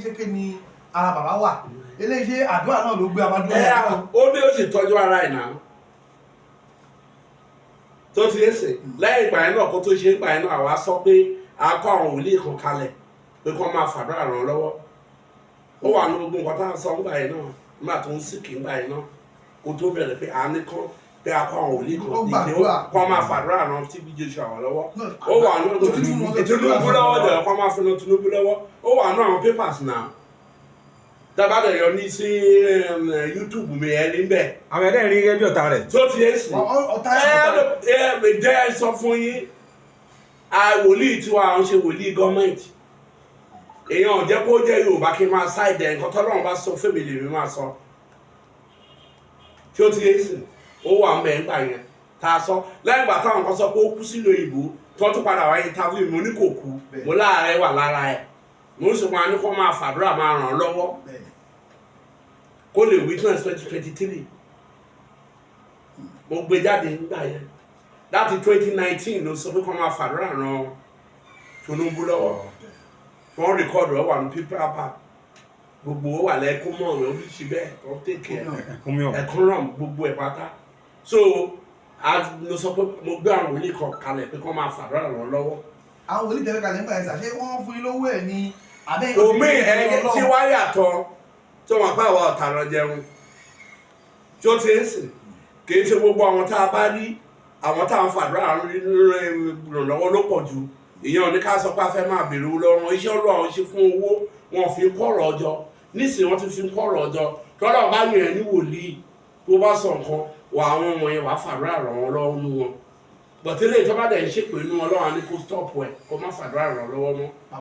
ṣékéṣéké ni ara bàbá wà eléyìí àdúrà náà ló gbé abádúrà. Ó ní ó sì tọ́jú ara ẹ̀ náà tó ti ṣe lẹ́yìn ìgbà yẹn náà kó tó ṣe ìgbà yẹn náà àwa sọ pé a kọ́ àwọn wòlíì kan kalẹ̀ pé kí wọ́n máa fàdúrà ràn lọ́wọ́ ó wà ní gbogbo nǹkan tá à ń sọ ńgbà yẹn náà nígbà tó ń sìkì ńgbà yẹn náà kó tó bẹ̀rẹ̀ pé à ní kán pé a kọ́ àwọn wòlíì kan ìdè kọ́ máa fàdúrà ràn tí bí Jésù àwọn lọ́wọ́ ó wà ní Tinubu lọ́wọ́ jẹ̀ kọ́ máa fi ran Tinubu lọ́wọ́ ó wà ní àwọn papers náà dábàdàn yọ ní sí YouTube mi ẹ níbẹ̀. àwọn ẹ̀dẹ́ rí gẹ́gẹ́ bí ọ̀tá rẹ̀. tó ti yé sí jẹ́ sọ fún yín wòlíì tí wàá ń ṣe wòlíì gọ́ọ̀mẹ̀ntì èèyàn ò jẹ́ kó jẹ́ Yorùbá kí n máa ṣáìdẹ̀ nǹkan tọ́lọ́run bá sọ fún mi lèmi máa sọ tí ó ti yé sí ó wà ń bẹ̀ ń gbà yẹn tá a sọ lẹ́yìn ìgbà táwọn kan sọ pé ó kú sílùú òyìnbó tó tún padà wáyé interview mo ní kò kú mo láàárẹ̀ wà lára ẹ̀ mo ń sọ wọn ní kó máa fàdúrà máa ràn lọ́wọ́ kó lè witness 2023 mo gbé jáde nígbà yẹn láti 2019 ló sọ pé kó máa fàdúrà ràn Tinubu lọ́wọ́ wọ́n rìkọ́dù ẹ̀ wà ní pípápá gbogbo ó wà lẹ́kún mọ́ ọ̀rẹ́ oríṣi bẹ́ẹ̀ tó tèkè ẹ̀kún ràn gbogbo ẹ̀ pátá so ló sọ pé mo gbé àwọn wòlíì kan kalẹ̀ pé kó máa fàdúrà ràn lọ́wọ́. àwọn wòlíì tẹ̀lé kalẹ̀ nígbà yẹn ṣe wọ́n fún yín lówó ẹ̀ ní abẹ́ omi ẹ̀yẹ tí wá yàtọ̀ tí wọ́n pa àwọn ọ̀tá lọ jẹun tí ó ti ń sìn kì í ṣe gbogbo àwọn tá a bá rí àwọn tá a ń fàdúrà ràn lọ́wọ́ ló pọ̀ jù èèyàn ní ká sọ pé a fẹ́ máa bèrè owó lọ́wọ́ iṣẹ́ ọlọ́ àwọn ṣe fún owó wọn fi kọ́rọ̀ ọjọ́ nísìnyí wọ́n ti fi kọ́rọ̀ ọjọ́ tọ́lá bá yàn ẹ́ ní wòlíì tó bá sọ nǹkan wà àwọn ọmọ yẹn wà á fàdúrà ràn wọ́n lọ́wọ́ nú wọn bọ̀tẹ́lẹ̀ tó bá dẹ̀ ń ṣèpè nú wọn lọ́wọ́ á ní kó stop ẹ̀ kó má fàdúrà ràn lọ́wọ́ mọ́.